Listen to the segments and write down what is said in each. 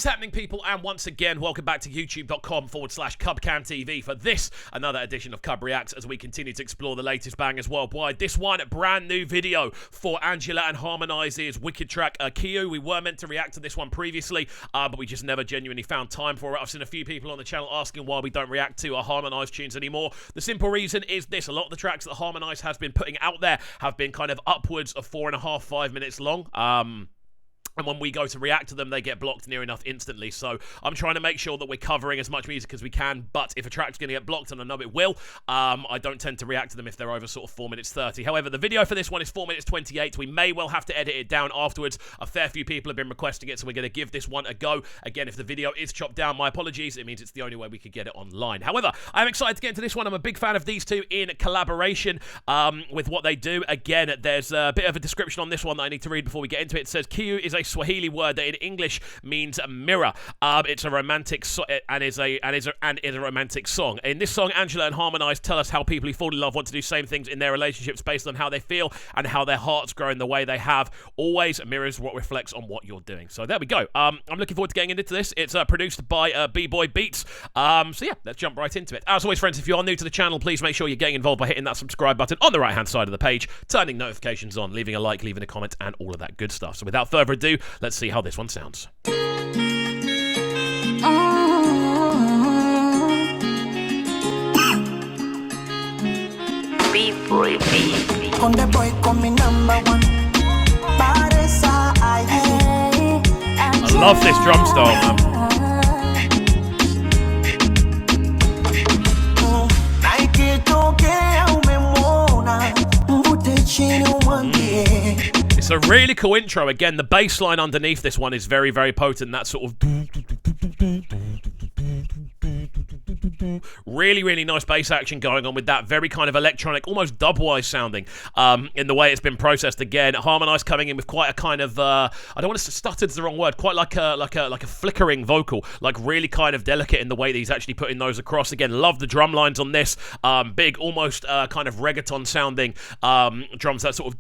happening, people? And once again, welcome back to youtube.com/CubCamTV for this, another edition of CubReacts, as we continue to explore the latest bangers worldwide. This one, brand new video for Anjella and Harmonize's wicked track, Kioo. We were meant to react to this one previously, but we just never genuinely found time for it. I've seen a few people on the channel asking why we don't react to our Harmonize tunes anymore. The simple reason is this: a lot of the tracks that Harmonize has been putting out there have been kind of upwards of 4.5, 5 minutes long. And when we go to react to them, they get blocked near enough instantly. So I'm trying to make sure that we're covering as much music as we can. But if a track's going to get blocked, and I know it will, I don't tend to react to them if they're over sort of 4 minutes 30. However, the video for this one is 4 minutes 28. We may well have to edit it down afterwards. A fair few people have been requesting it, so we're going to give this one a go. Again, if the video is chopped down, my apologies. It means it's the only way we could get it online. However, I'm excited to get into this one. I'm a big fan of these two in collaboration with what they do. Again, there's a bit of a description on this one that I need to read before we get into it. It says, Kioo is a Swahili word that in English means mirror. It's a romantic and is a romantic song. In this song, Anjella and Harmonize tell us how people who fall in love want to do same things in their relationships based on how they feel and how their hearts grow in the way they have. Always mirrors what reflects on what you're doing. So there we go. I'm looking forward to getting into this. It's produced by B-Boy Beats. So yeah, let's jump right into it. As always, friends, if you are new to the channel, please make sure you're getting involved by hitting that subscribe button on the right-hand side of the page, turning notifications on, leaving a like, leaving a comment, and all of that good stuff. So without further ado, let's see how this one sounds. B-Boy Beats. On the boy coming #1. I love this drum style, man. It's a really cool intro. Again, the bass line underneath this one is very, very potent. That sort of really, really nice bass action going on with that very kind of electronic, almost dubwise sounding in the way it's been processed. Again, Harmonize coming in with quite a kind of I don't want to stuttered is the wrong word, quite like a flickering vocal, like really kind of delicate in the way that he's actually putting those across. Again, love the drum lines on this. Big, almost kind of reggaeton sounding drums. That sort of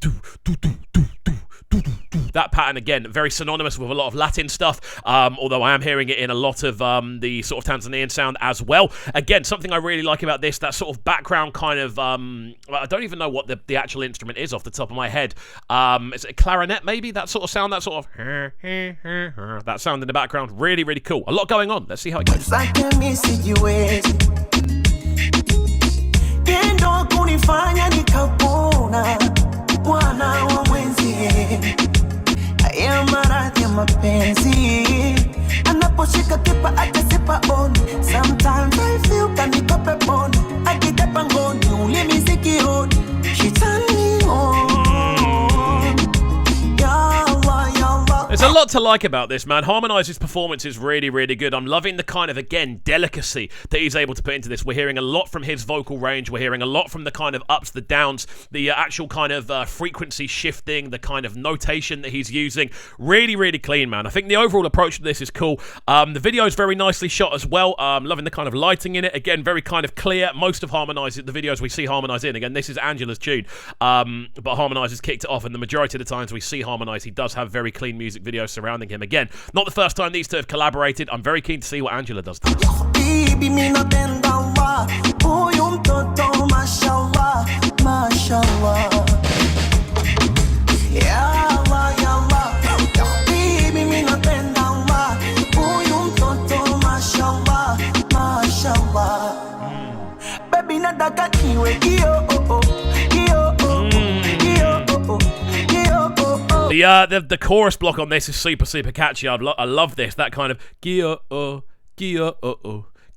that pattern, again, very synonymous with a lot of Latin stuff, although I am hearing it in a lot of the sort of Tanzanian sound as well. Again, something I really like about this, that sort of background kind of, I don't even know what the actual instrument is off the top of my head. Is it a clarinet, maybe? That sort of sound, that sort of, that sound in the background. Really, really cool. A lot going on. Let's see how it goes. Sometimes I feel I get up and go, you let me see Kioo. She turn me on. There's a lot to like about this, man. Harmonize's performance is really, really good. I'm loving the kind of, again, delicacy that he's able to put into this. We're hearing a lot from his vocal range. We're hearing a lot from the kind of ups, the downs, the actual kind of frequency shifting, the kind of notation that he's using. Really, really clean, man. I think the overall approach to this is cool. The video is very nicely shot as well. Loving the kind of lighting in it. Again, very kind of clear. Most of Harmonize, the videos we see Harmonize in, again, this is Angella's tune, but Harmonize has kicked it off, and the majority of the times we see Harmonize, he does have very clean music videos surrounding him. Again, not the first time these two have collaborated. I'm very keen to see what Anjella does to this. The chorus block on this is super, super catchy. I love this. That kind of Kioo, Kioo,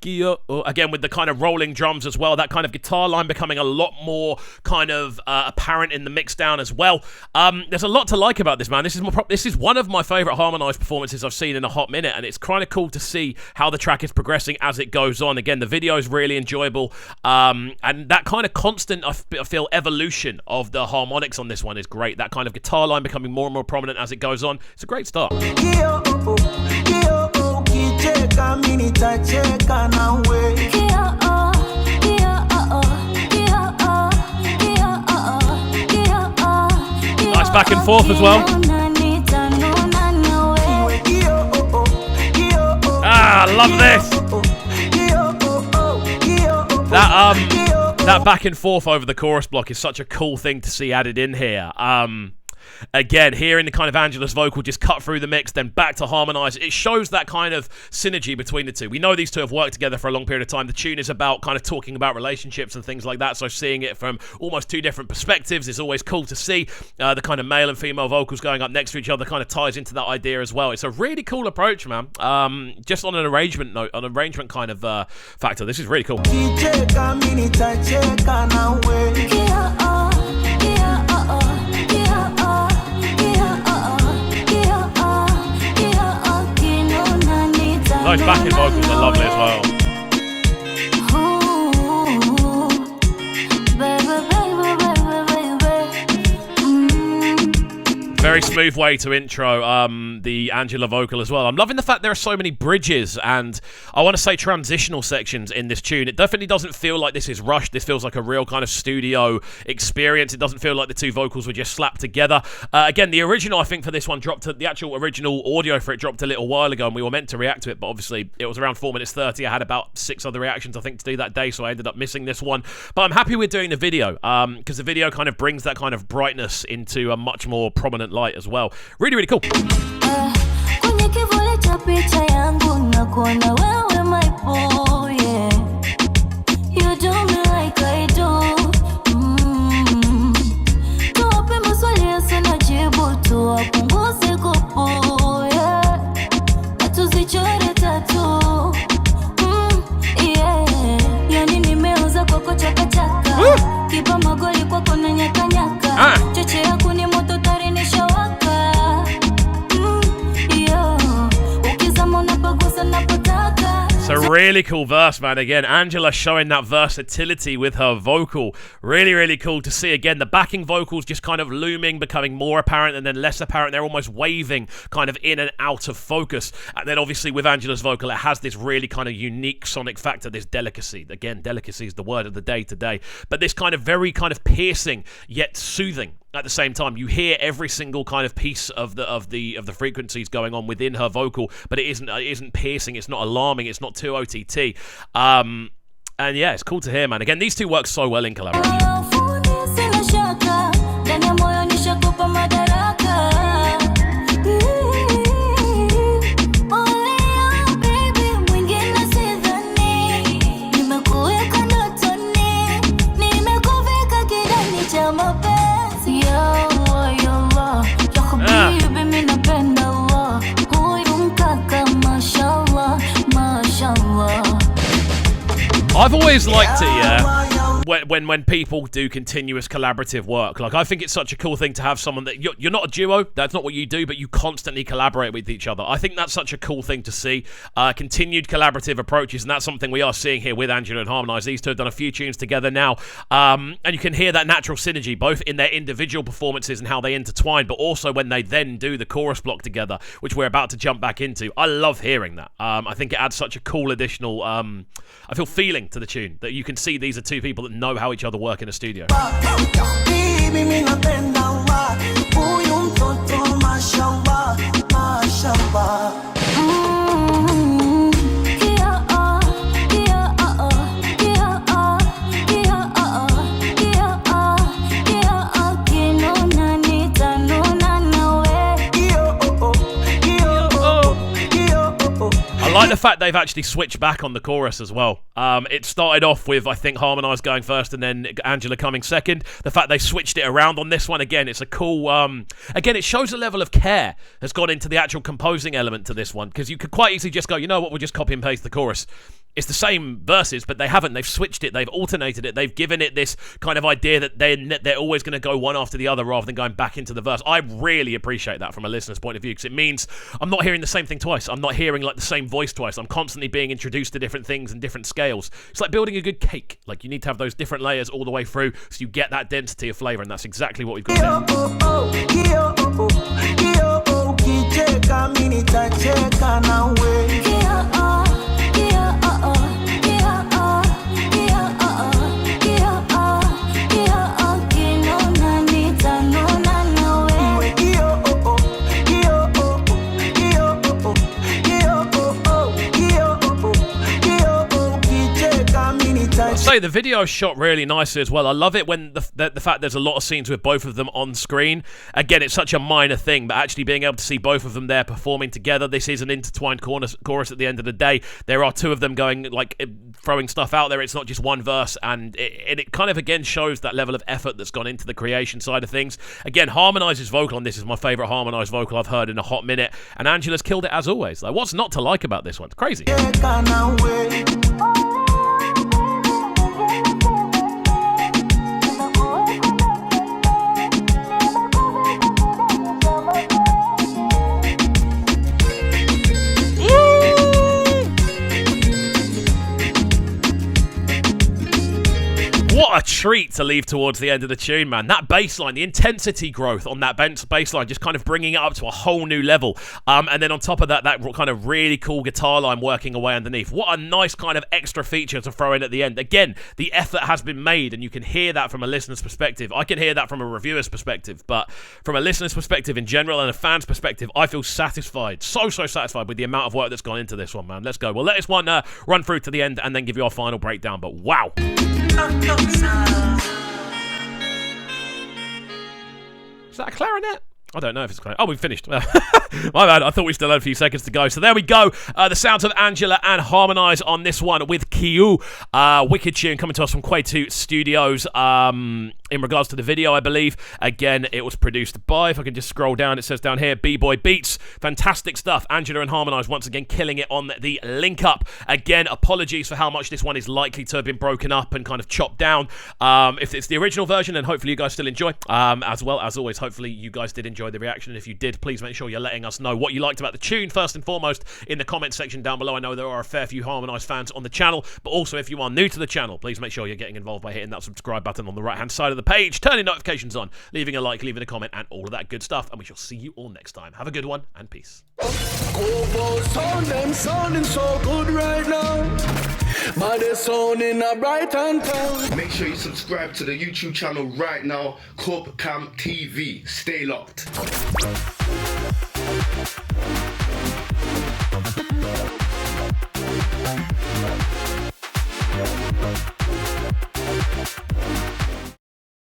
Kioo. Again, with the kind of rolling drums as well. That kind of guitar line becoming a lot more kind of apparent in the mix down as well. There's a lot to like about this, man. This is one of my favourite Harmonize performances I've seen in a hot minute, and it's kind of cool to see how the track is progressing as it goes on. Again, the video is really enjoyable, and that kind of constant, I feel, evolution of the harmonics on this one is great. That kind of guitar line becoming more and more prominent as it goes on. It's a great start. Nice back and forth as well. love this. That back and forth over the chorus block is such a cool thing to see added in here. Again, hearing the kind of Anjella's vocal just cut through the mix, then back to Harmonize. It shows that kind of synergy between the two. We know these two have worked together for a long period of time. The tune is about kind of talking about relationships and things like that, so seeing it from almost two different perspectives is always cool to see. The kind of male and female vocals going up next to each other kind of ties into that idea as well. It's a really cool approach, man. Just on an arrangement note, an arrangement kind of factor, this is really cool. Those backing vocals are lovely as well. Very smooth way to intro the Anjella vocal as well. I'm loving the fact there are so many bridges and I want to say transitional sections in this tune. It definitely doesn't feel like this is rushed. This feels like a real kind of studio experience. It doesn't feel like the two vocals were just slapped together. Again, the original, I think, for this one the actual original audio for it dropped a little while ago and we were meant to react to it, but obviously it was around 4 minutes 30. I had about 6 other reactions, I think, to do that day, so I ended up missing this one. But I'm happy with doing the video because the video kind of brings that kind of brightness into a much more prominent light as well. Really, really cool. It's a really cool verse, man. Again, Anjella showing that versatility with her vocal. Really, really cool to see. Again, the backing vocals just kind of looming, becoming more apparent and then less apparent. They're almost waving kind of in and out of focus. And then obviously with Anjella's vocal, it has this really kind of unique sonic factor, this delicacy. Again, delicacy is the word of the day today. But this kind of very kind of piercing yet soothing. At the same time, you hear every single kind of piece of the frequencies going on within her vocal, but it isn't piercing, it's not alarming, it's not too OTT. And yeah, it's cool to hear, man. Again, these two work so well in collaboration. I've always liked it, yeah, when people do continuous collaborative work. Like, I think it's such a cool thing to have someone that you're not a duo, that's not what you do, but you constantly collaborate with each other. I think that's such a cool thing to see. Continued collaborative approaches, and that's something we are seeing here with Anjella and Harmonize. These two have done a few tunes together now, and you can hear that natural synergy, both in their individual performances and how they intertwine, but also when they then do the chorus block together, which we're about to jump back into. I love hearing that. I think it adds such a cool additional, I feel, feeling to the tune, that you can see these are two people that know how each other work in a studio. I like the fact they've actually switched back on the chorus as well. It started off with, I think, Harmonize going first and then Anjella coming second. The fact they switched it around on this one, again, it's a cool... again, it shows a level of care has gone into the actual composing element to this one, because you could quite easily just go, you know what, we'll just copy and paste the chorus. It's the same verses, but they haven't. They've switched it. They've alternated it. They've given it this kind of idea that they're always going to go one after the other rather than going back into the verse. I really appreciate that from a listener's point of view, because it means I'm not hearing the same thing twice. I'm not hearing like the same voice twice. I'm constantly being introduced to different things and different scales. It's like building a good cake. Like, you need to have those different layers all the way through so you get that density of flavor, and that's exactly what we've got say the video's shot really nicely as well. I love it when the fact there's a lot of scenes with both of them on screen. Again, it's such a minor thing, but actually being able to see both of them there performing together, this is an intertwined chorus at the end of the day. There are two of them going, like, throwing stuff out there. It's not just one verse, and it kind of, again, shows that level of effort that's gone into the creation side of things. Again, Harmonize's vocal on this is my favourite Harmonize vocal I've heard in a hot minute, and Anjella's killed it as always. Like, what's not to like about this one? It's crazy. What a treat to leave towards the end of the tune, man. That bass line, the intensity growth on that bass line, just kind of bringing it up to a whole new level. And then on top of that, that kind of really cool guitar line working away underneath. What a nice kind of extra feature to throw in at the end. Again, the effort has been made, and you can hear that from a listener's perspective. I can hear that from a reviewer's perspective, but from a listener's perspective in general and a fan's perspective, I feel satisfied, so satisfied with the amount of work that's gone into this one, man. Let's go. Well, let this one run through to the end and then give you our final breakdown, but wow. Is that a clarinet? I don't know if it's clarinet. Oh, we've finished. My bad. I thought we still had a few seconds to go. So there we go. The sounds of Anjella and Harmonize on this one with Kioo. Wicked tune coming to us from Kioo Studios. In regards to the video, I believe, again, it was produced by, if I can just scroll down, it says down here, B-Boy Beats. Fantastic stuff. Anjella and Harmonize once again killing it on the link up. Again, apologies for how much this one is likely to have been broken up and kind of chopped down. If it's the original version, then hopefully you guys still enjoy. As well, as always, hopefully you guys did enjoy the reaction. If you did, please make sure you're letting us know what you liked about the tune, first and foremost, in the comment section down below. I know there are a fair few Harmonize fans on the channel, but also if you are new to the channel, please make sure you're getting involved by hitting that subscribe button on the right-hand side of the page, turning notifications on, leaving a like, leaving a comment, and all of that good stuff. And we shall see you all next time. Have a good one, and peace. Sounding so good right now. My sound in a bright and town. Make sure you subscribe to the YouTube channel right now, CubCamTV. Stay locked.